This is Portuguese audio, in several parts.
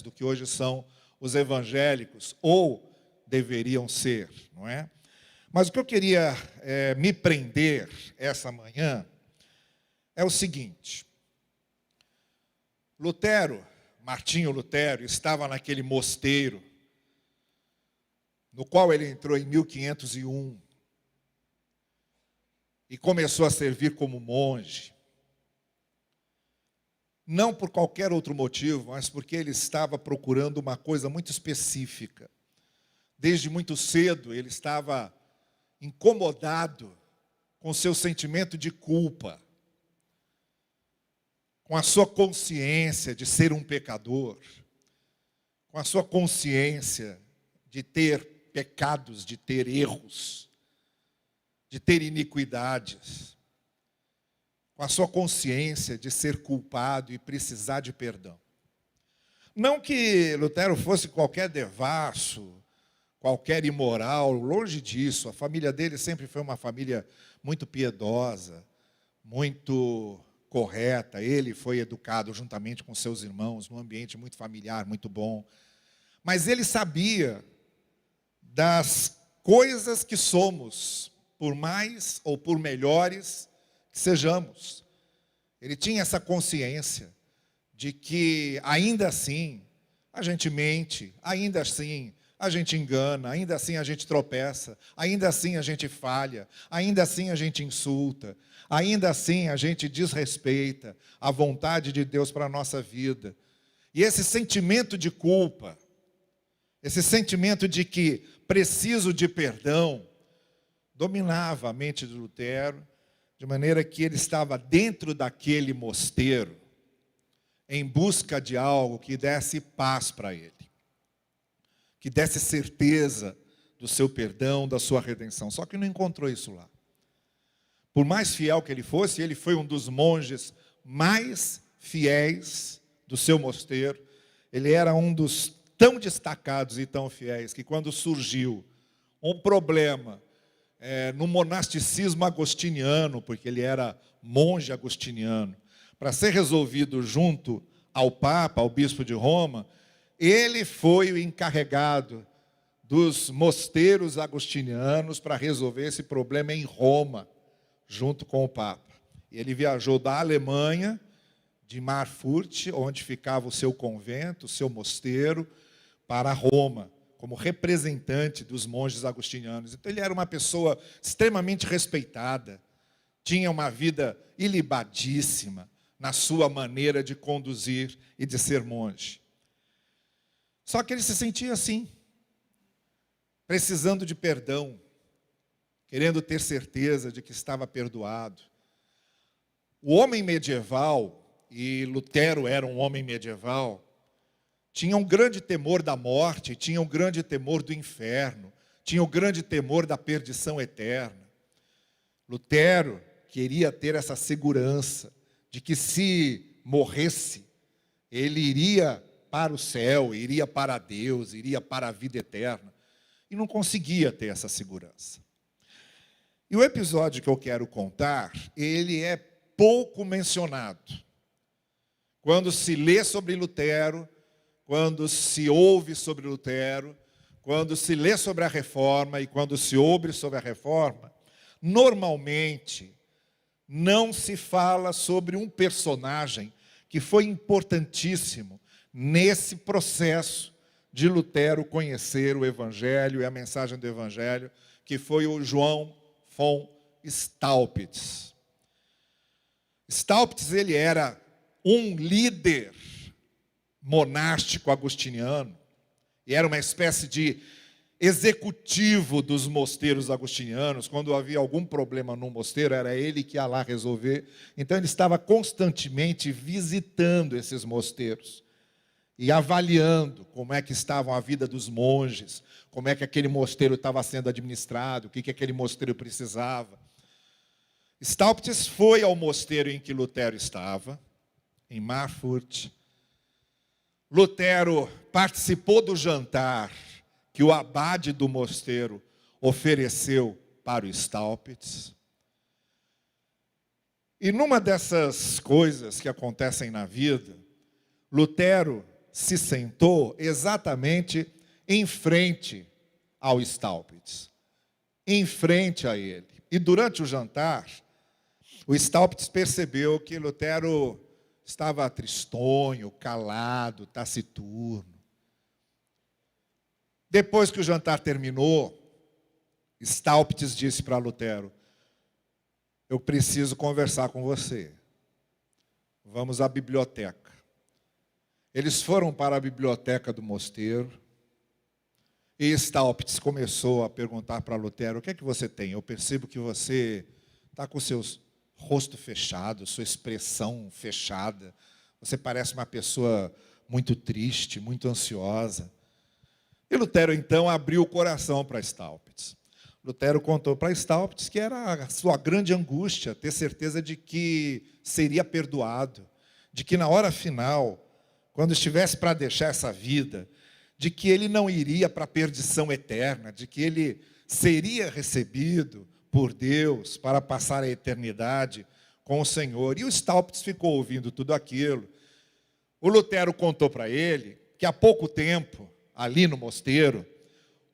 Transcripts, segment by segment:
do que hoje são os evangélicos, ou deveriam ser, não é? Mas o que eu queria me prender essa manhã é o seguinte: Martinho Lutero, estava naquele mosteiro, no qual ele entrou em 1501, e começou a servir como monge, não por qualquer outro motivo, mas porque ele estava procurando uma coisa muito específica. Desde muito cedo, ele estava incomodado com o seu sentimento de culpa, com a sua consciência de ser um pecador, com a sua consciência de ter pecados, de ter erros, de ter iniquidades, com a sua consciência de ser culpado e precisar de perdão. Não que Lutero fosse qualquer devasso, qualquer imoral, longe disso. A família dele sempre foi uma família muito piedosa, muito correta. Ele foi educado juntamente com seus irmãos, num ambiente muito familiar, muito bom. Mas ele sabia das coisas que somos, por mais ou por melhores que sejamos. Ele tinha essa consciência de que, ainda assim, a gente mente, ainda assim a gente engana, ainda assim a gente tropeça, ainda assim a gente falha, ainda assim a gente insulta, ainda assim a gente desrespeita a vontade de Deus para a nossa vida. E esse sentimento de culpa, esse sentimento de que preciso de perdão, dominava a mente de Lutero, de maneira que ele estava dentro daquele mosteiro, em busca de algo que desse paz para ele, que desse certeza do seu perdão, da sua redenção. Só que não encontrou isso lá. Por mais fiel que ele fosse, ele foi um dos monges mais fiéis do seu mosteiro. Ele era um dos tão destacados e tão fiéis que, quando surgiu um problema no monasticismo agostiniano, porque ele era monge agostiniano, para ser resolvido junto ao Papa, ao Bispo de Roma, ele foi o encarregado dos mosteiros agostinianos para resolver esse problema em Roma, junto com o Papa. E ele viajou da Alemanha, de Marfurt, onde ficava o seu convento, o seu mosteiro, para Roma, como representante dos monges agostinianos. Então ele era uma pessoa extremamente respeitada, tinha uma vida ilibadíssima na sua maneira de conduzir e de ser monge. Só que ele se sentia assim, precisando de perdão, querendo ter certeza de que estava perdoado. O homem medieval, e Lutero era um homem medieval, tinha um grande temor da morte, tinha um grande temor do inferno, tinha um grande temor da perdição eterna. Lutero queria ter essa segurança de que, se morresse, ele iria para o céu, iria para Deus, iria para a vida eterna. E não conseguia ter essa segurança. E o episódio que eu quero contar, ele é pouco mencionado. Quando se lê sobre Lutero, quando se ouve sobre Lutero, quando se lê sobre a Reforma e quando se ouve sobre a Reforma, normalmente não se fala sobre um personagem que foi importantíssimo nesse processo de Lutero conhecer o Evangelho e a mensagem do Evangelho, que foi o João von Staupitz. Staupitz, ele era um líder monástico agostiniano, e era uma espécie de executivo dos mosteiros agostinianos. Quando havia algum problema no mosteiro, era ele que ia lá resolver. Então ele estava constantemente visitando esses mosteiros e avaliando como é que estava a vida dos monges, como é que aquele mosteiro estava sendo administrado, o que aquele mosteiro precisava. Staupitz foi ao mosteiro em que Lutero estava, em Marfurt. Lutero participou do jantar que o abade do mosteiro ofereceu para o Staupitz. E numa dessas coisas que acontecem na vida, Lutero se sentou exatamente em frente ao Staupitz, em frente a ele. E durante o jantar, o Staupitz percebeu que Lutero estava tristonho, calado, taciturno. Depois que o jantar terminou, Staupitz disse para Lutero: eu preciso conversar com você. Vamos à biblioteca. Eles foram para a biblioteca do mosteiro e Staupitz começou a perguntar para Lutero: o que é que você tem? Eu percebo que você está com o seu rosto fechado, sua expressão fechada. Você parece uma pessoa muito triste, muito ansiosa. E Lutero, então, abriu o coração para Staupitz. Lutero contou para Staupitz que era a sua grande angústia ter certeza de que seria perdoado, de que na hora final, quando estivesse para deixar essa vida, de que ele não iria para a perdição eterna, de que ele seria recebido por Deus para passar a eternidade com o Senhor. E o Staupitz ficou ouvindo tudo aquilo. O Lutero contou para ele que há pouco tempo, ali no mosteiro,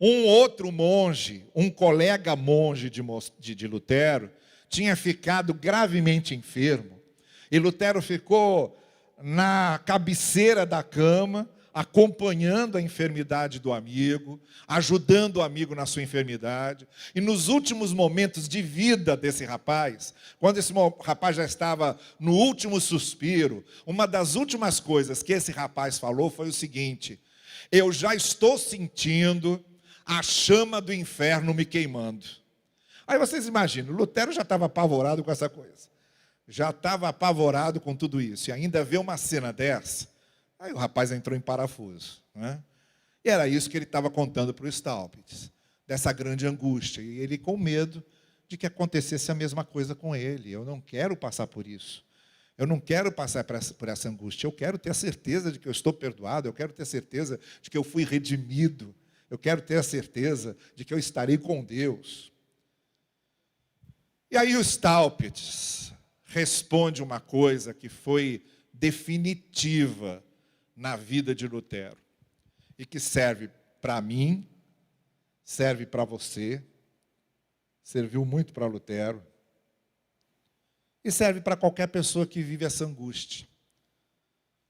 um outro monge, um colega monge de Lutero, tinha ficado gravemente enfermo. E Lutero ficou na cabeceira da cama, acompanhando a enfermidade do amigo, ajudando o amigo na sua enfermidade. E nos últimos momentos de vida desse rapaz, quando esse rapaz já estava no último suspiro, uma das últimas coisas que esse rapaz falou foi o seguinte: eu já estou sentindo a chama do inferno me queimando. Aí vocês imaginam, Lutero já estava apavorado com essa coisa. Já estava apavorado com tudo isso. E ainda vê uma cena dessa, aí o rapaz entrou em parafuso, né? E era isso que ele estava contando para o Staupitz, dessa grande angústia. E ele com medo de que acontecesse a mesma coisa com ele. Eu não quero passar por isso. Eu não quero passar por essa angústia. Eu quero ter a certeza de que eu estou perdoado. Eu quero ter a certeza de que eu fui redimido. Eu quero ter a certeza de que eu estarei com Deus. E aí o Staupitz responde uma coisa que foi definitiva na vida de Lutero e que serve para mim, serve para você, serviu muito para Lutero e serve para qualquer pessoa que vive essa angústia.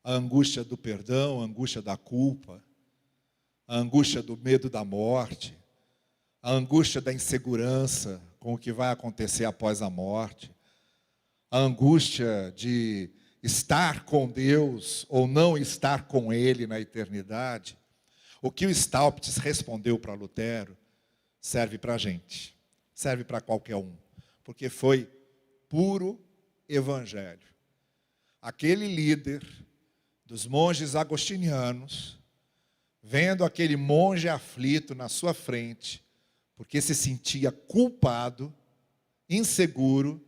A angústia do perdão, a angústia da culpa, a angústia do medo da morte, a angústia da insegurança com o que vai acontecer após a morte, a angústia de estar com Deus ou não estar com Ele na eternidade. O que o Staupitz respondeu para Lutero serve para a gente, serve para qualquer um, porque foi puro evangelho. Aquele líder dos monges agostinianos, vendo aquele monge aflito na sua frente, porque se sentia culpado, inseguro,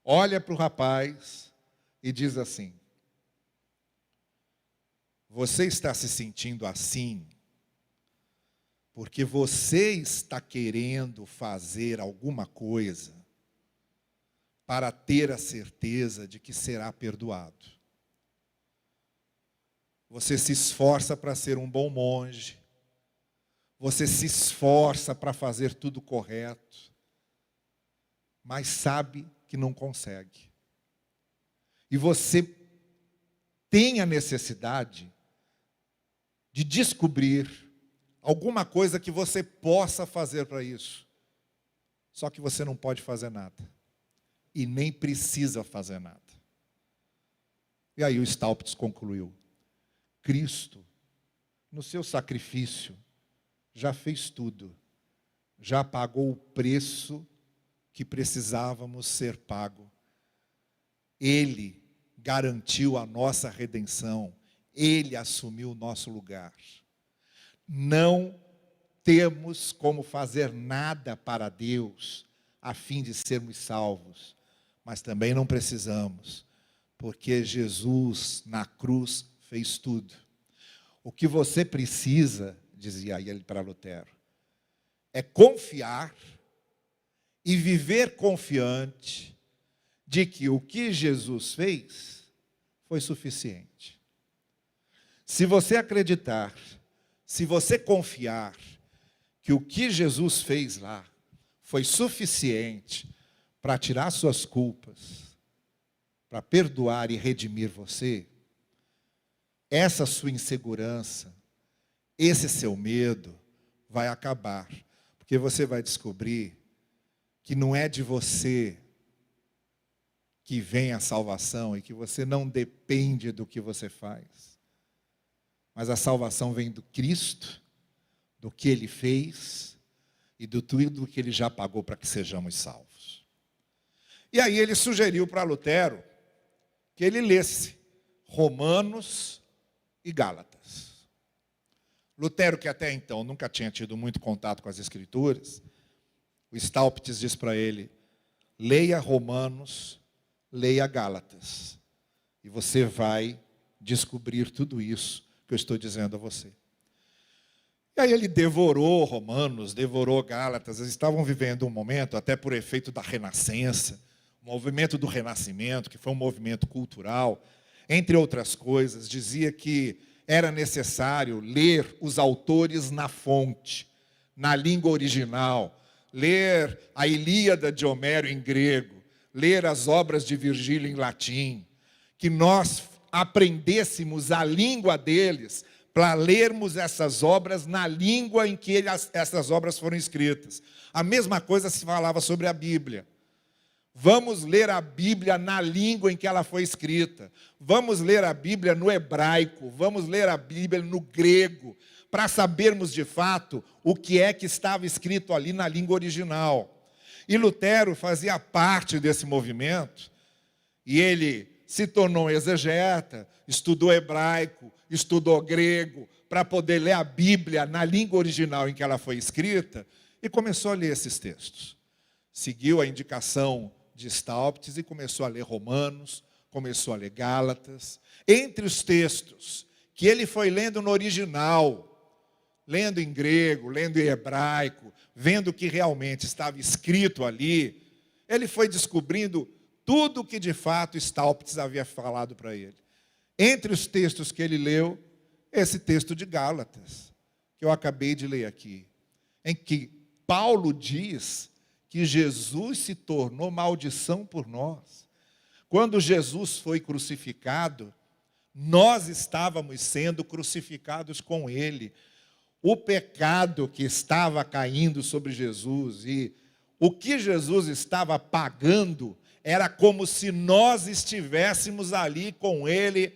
olha para o rapaz e diz assim: você está se sentindo assim porque você está querendo fazer alguma coisa para ter a certeza de que será perdoado. Você se esforça para ser um bom monge. Você se esforça para fazer tudo correto. Mas sabe que não consegue. E você tem a necessidade de descobrir alguma coisa que você possa fazer para isso. Só que você não pode fazer nada. E nem precisa fazer nada. E aí o Staupitz concluiu: Cristo, no seu sacrifício, já fez tudo. Já pagou o preço que precisávamos ser pago. Ele garantiu a nossa redenção. Ele assumiu o nosso lugar. Não temos como fazer nada para Deus a fim de sermos salvos. Mas também não precisamos, porque Jesus na cruz fez tudo. O que você precisa, dizia ele para Lutero, é confiar e viver confiante de que o que Jesus fez foi suficiente. Se você acreditar, se você confiar que o que Jesus fez lá foi suficiente para tirar suas culpas, para perdoar e redimir você, essa sua insegurança, esse seu medo vai acabar, porque você vai descobrir que não é de você que vem a salvação e que você não depende do que você faz. Mas a salvação vem do Cristo, do que Ele fez e do tudo que Ele já pagou para que sejamos salvos. E aí ele sugeriu para Lutero que ele lesse Romanos e Gálatas. Lutero, que até então nunca tinha tido muito contato com as Escrituras, o Staupitz diz para ele: leia Romanos, leia Gálatas, e você vai descobrir tudo isso que eu estou dizendo a você. E aí ele devorou Romanos, devorou Gálatas. Eles estavam vivendo um momento, até por efeito da Renascença, o movimento do Renascimento, que foi um movimento cultural, entre outras coisas, dizia que era necessário ler os autores na fonte, na língua original, ler a Ilíada de Homero em grego, ler as obras de Virgílio em latim, que nós aprendêssemos a língua deles para lermos essas obras na língua em que essas obras foram escritas. A mesma coisa se falava sobre a Bíblia. Vamos ler a Bíblia na língua em que ela foi escrita. Vamos ler a Bíblia no hebraico. Vamos ler a Bíblia no grego, para sabermos de fato o que é que estava escrito ali na língua original. E Lutero fazia parte desse movimento, e ele se tornou exegeta, estudou hebraico, estudou grego, para poder ler a Bíblia na língua original em que ela foi escrita, e começou a ler esses textos. Seguiu a indicação de Staupitz e começou a ler Romanos, começou a ler Gálatas. Entre os textos que ele foi lendo no original, lendo em grego, lendo em hebraico, vendo o que realmente estava escrito ali, ele foi descobrindo tudo o que de fato Staupitz havia falado para ele. Entre os textos que ele leu, esse texto de Gálatas, que eu acabei de ler aqui, em que Paulo diz que Jesus se tornou maldição por nós. Quando Jesus foi crucificado, nós estávamos sendo crucificados com Ele. O pecado que estava caindo sobre Jesus e o que Jesus estava pagando era como se nós estivéssemos ali com Ele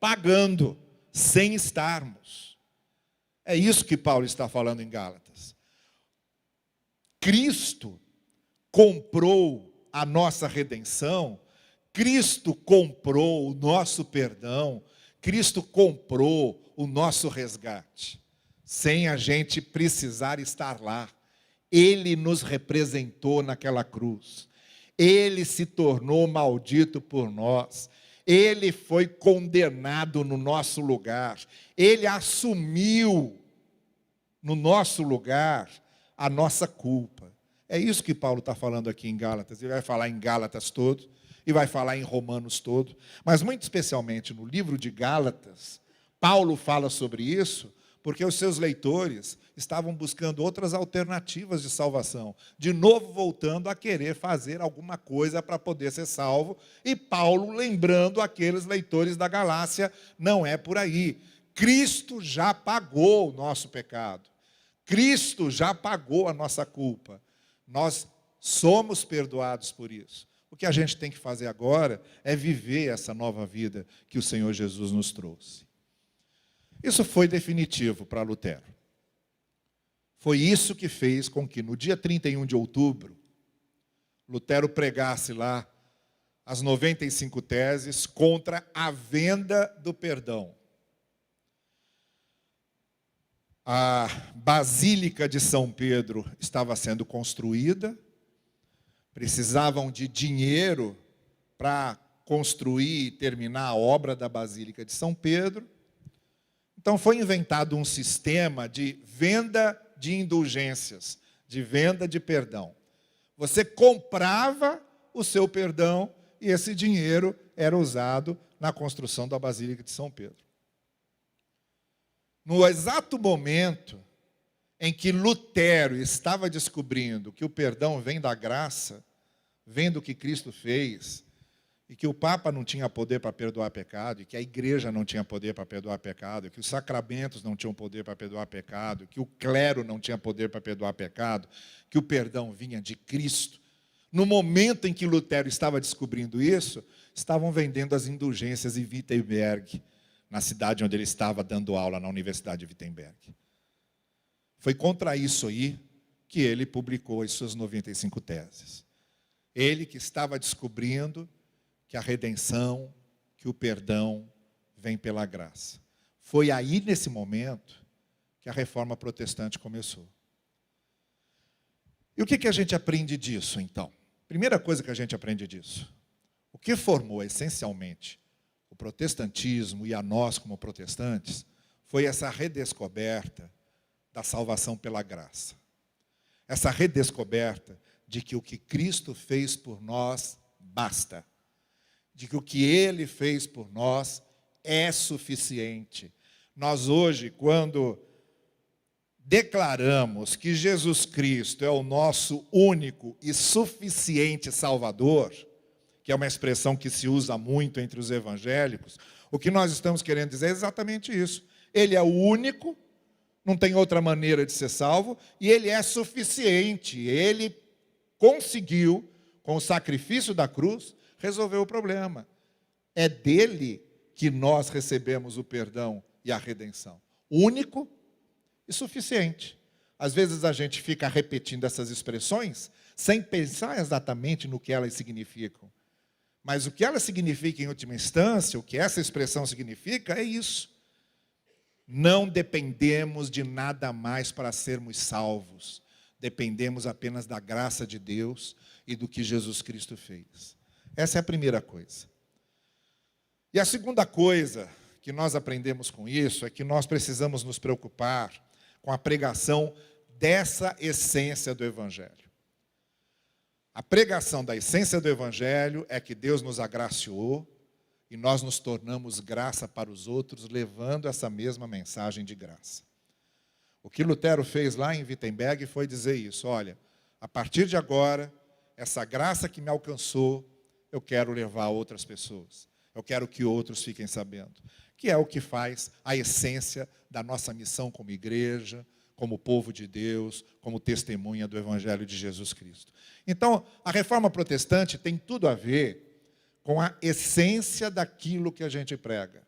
pagando, sem estarmos. É isso que Paulo está falando em Gálatas. Cristo comprou a nossa redenção, Cristo comprou o nosso perdão, Cristo comprou o nosso resgate, sem a gente precisar estar lá. Ele nos representou naquela cruz. Ele se tornou maldito por nós. Ele foi condenado no nosso lugar. Ele assumiu no nosso lugar a nossa culpa. É isso que Paulo está falando aqui em Gálatas. Ele vai falar em Gálatas todo, e vai falar em Romanos todo, mas muito especialmente no livro de Gálatas, Paulo fala sobre isso, porque os seus leitores estavam buscando outras alternativas de salvação, de novo voltando a querer fazer alguma coisa para poder ser salvo, e Paulo lembrando aqueles leitores da Galácia: não é por aí, Cristo já pagou o nosso pecado, Cristo já pagou a nossa culpa, nós somos perdoados por isso. O que a gente tem que fazer agora é viver essa nova vida que o Senhor Jesus nos trouxe. Isso foi definitivo para Lutero. Foi isso que fez com que no dia 31 de outubro, Lutero pregasse lá as 95 teses contra a venda do perdão. A Basílica de São Pedro estava sendo construída, precisavam de dinheiro para construir e terminar a obra da Basílica de São Pedro. Então foi inventado um sistema de venda de indulgências, de venda de perdão. Você comprava o seu perdão e esse dinheiro era usado na construção da Basílica de São Pedro. No exato momento em que Lutero estava descobrindo que o perdão vem da graça, vem do que Cristo fez, e que o Papa não tinha poder para perdoar pecado, e que a igreja não tinha poder para perdoar pecado, que os sacramentos não tinham poder para perdoar pecado, que o clero não tinha poder para perdoar pecado, que o perdão vinha de Cristo. No momento em que Lutero estava descobrindo isso, estavam vendendo as indulgências em Wittenberg, na cidade onde ele estava dando aula, na Universidade de Wittenberg. Foi contra isso aí que ele publicou as suas 95 teses. Ele que estava descobrindo que a redenção, que o perdão vem pela graça. Foi aí, nesse momento, que a reforma protestante começou. E o que a gente aprende disso, então? Primeira coisa que a gente aprende disso. O que formou, essencialmente, o protestantismo e a nós, como protestantes, foi essa redescoberta da salvação pela graça. Essa redescoberta de que o que Cristo fez por nós basta. De que o que Ele fez por nós é suficiente. Nós hoje, quando declaramos que Jesus Cristo é o nosso único e suficiente Salvador, que é uma expressão que se usa muito entre os evangélicos, o que nós estamos querendo dizer é exatamente isso. Ele é o único, não tem outra maneira de ser salvo, e Ele é suficiente. Ele conseguiu, com o sacrifício da cruz, resolver o problema. É dele que nós recebemos o perdão e a redenção. Único e suficiente. Às vezes a gente fica repetindo essas expressões sem pensar exatamente no que elas significam. Mas o que elas significam em última instância, o que essa expressão significa, é isso. Não dependemos de nada mais para sermos salvos. Dependemos apenas da graça de Deus e do que Jesus Cristo fez. Essa é a primeira coisa. E a segunda coisa que nós aprendemos com isso é que nós precisamos nos preocupar com a pregação dessa essência do Evangelho. A pregação da essência do Evangelho é que Deus nos agraciou e nós nos tornamos graça para os outros, levando essa mesma mensagem de graça. O que Lutero fez lá em Wittenberg foi dizer isso: olha, a partir de agora, essa graça que me alcançou, eu quero levar a outras pessoas. Eu quero que outros fiquem sabendo. Que é o que faz a essência da nossa missão como igreja, como povo de Deus, como testemunha do Evangelho de Jesus Cristo. Então, a reforma protestante tem tudo a ver com a essência daquilo que a gente prega,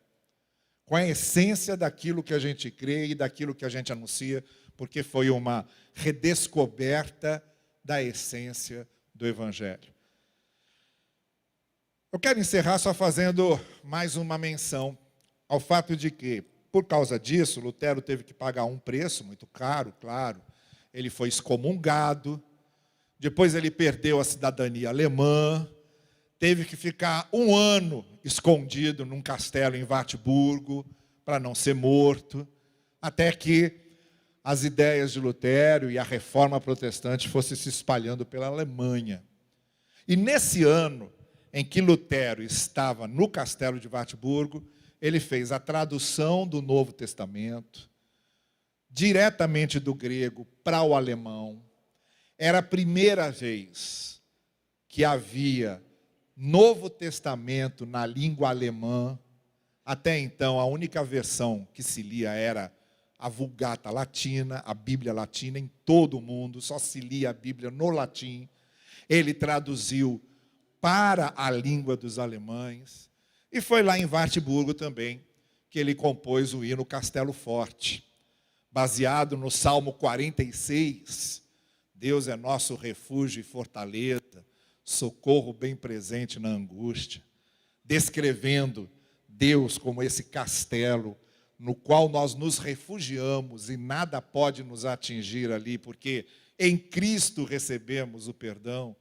com a essência daquilo que a gente crê e daquilo que a gente anuncia, porque foi uma redescoberta da essência do Evangelho. Eu quero encerrar só fazendo mais uma menção ao fato de que, por causa disso, Lutero teve que pagar um preço muito caro, claro. Ele foi excomungado, depois ele perdeu a cidadania alemã, teve que ficar 1 ano escondido num castelo em Wartburgo para não ser morto, até que as ideias de Lutero e a reforma protestante fossem se espalhando pela Alemanha. E nesse ano em que Lutero estava no castelo de Wartburgo, ele fez a tradução do Novo Testamento, diretamente do grego para o alemão. Era a primeira vez que havia Novo Testamento na língua alemã. Até então, a única versão que se lia era a Vulgata Latina, a Bíblia Latina, em todo o mundo, só se lia a Bíblia no latim. Ele traduziu para a língua dos alemães. E foi lá em Wartburgo também que ele compôs o hino Castelo Forte, baseado no Salmo 46. Deus é nosso refúgio e fortaleza, socorro bem presente na angústia, descrevendo Deus como esse castelo no qual nós nos refugiamos e nada pode nos atingir ali, porque em Cristo recebemos o perdão,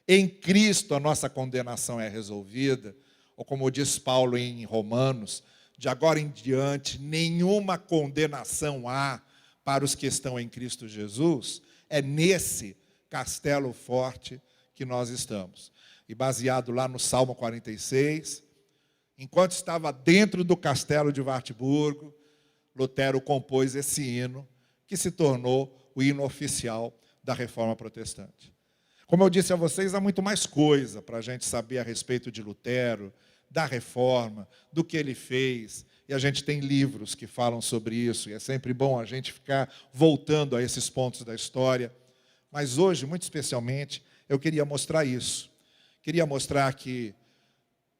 em Cristo a nossa condenação é resolvida, ou como diz Paulo em Romanos, de agora em diante nenhuma condenação há para os que estão em Cristo Jesus. É nesse castelo forte que nós estamos. E baseado lá no Salmo 46, enquanto estava dentro do castelo de Wartburgo, Lutero compôs esse hino, que se tornou o hino oficial da Reforma Protestante. Como eu disse a vocês, há muito mais coisa para a gente saber a respeito de Lutero, da Reforma, do que ele fez. E a gente tem livros que falam sobre isso, e é sempre bom a gente ficar voltando a esses pontos da história. Mas hoje, muito especialmente, eu queria mostrar isso. Queria mostrar que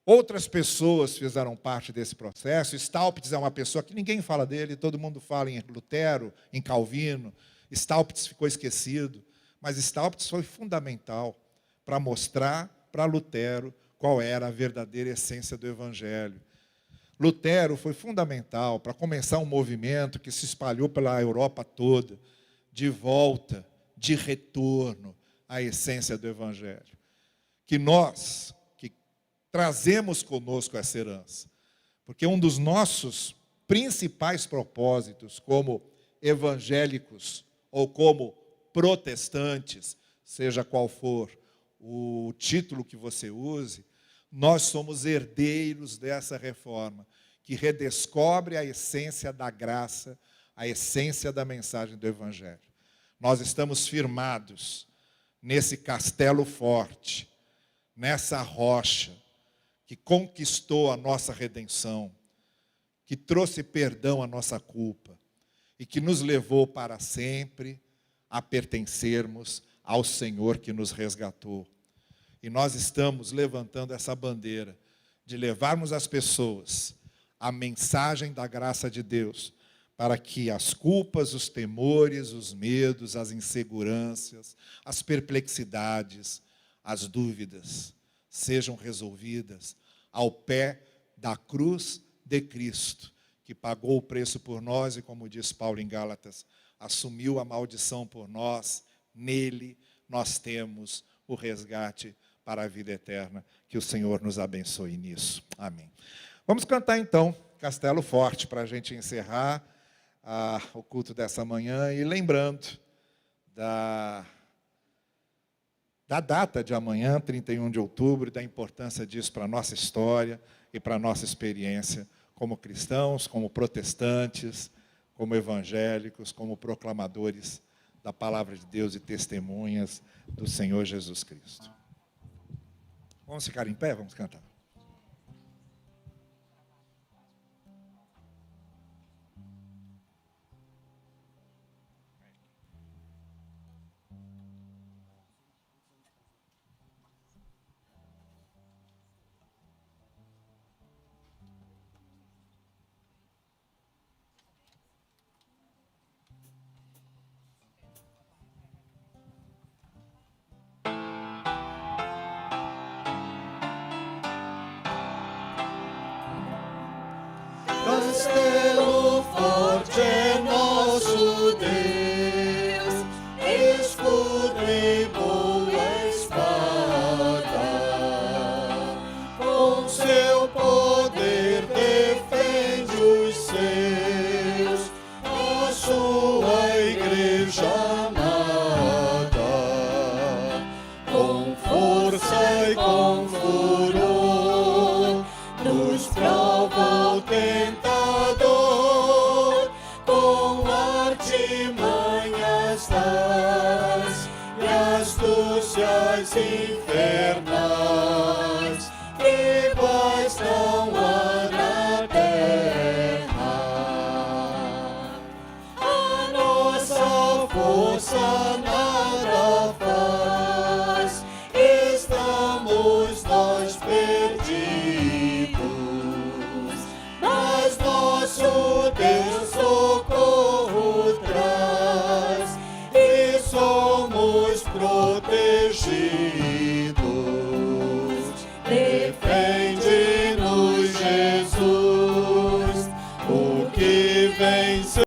outras pessoas fizeram parte desse processo. Staupitz é uma pessoa que ninguém fala dele, todo mundo fala em Lutero, em Calvino. Staupitz ficou esquecido, mas Staupitz foi fundamental para mostrar para Lutero qual era a verdadeira essência do Evangelho. Lutero foi fundamental para começar um movimento que se espalhou pela Europa toda, de volta, de retorno à essência do Evangelho. Que nós, que trazemos conosco essa herança, porque um dos nossos principais propósitos como evangélicos ou como protestantes, seja qual for o título que você use, nós somos herdeiros dessa reforma, que redescobre a essência da graça, a essência da mensagem do Evangelho. Nós estamos firmados nesse castelo forte, nessa rocha que conquistou a nossa redenção, que trouxe perdão à nossa culpa e que nos levou para sempre a pertencermos ao Senhor que nos resgatou. E nós estamos levantando essa bandeira de levarmos às pessoas a mensagem da graça de Deus, para que as culpas, os temores, os medos, as inseguranças, as perplexidades, as dúvidas sejam resolvidas ao pé da cruz de Cristo, que pagou o preço por nós e, como diz Paulo em Gálatas, assumiu a maldição por nós. Nele nós temos o resgate para a vida eterna. Que o Senhor nos abençoe nisso. Amém. Vamos cantar então Castelo Forte para a gente encerrar o culto dessa manhã e lembrando da data de amanhã, 31 de outubro, e da importância disso para a nossa história e para a nossa experiência como cristãos, como protestantes, como evangélicos, como proclamadores da palavra de Deus e testemunhas do Senhor Jesus Cristo. Vamos ficar em pé? Vamos cantar. Castelo forte é nosso Deus, escudo e boa espada, com seu poder defende os seus, a sua igreja amada, com força e com furor, nos prova o tentador, com artimanhas tais e astúcias infernais, iguais não há na terra. A nossa força nada faz, estamos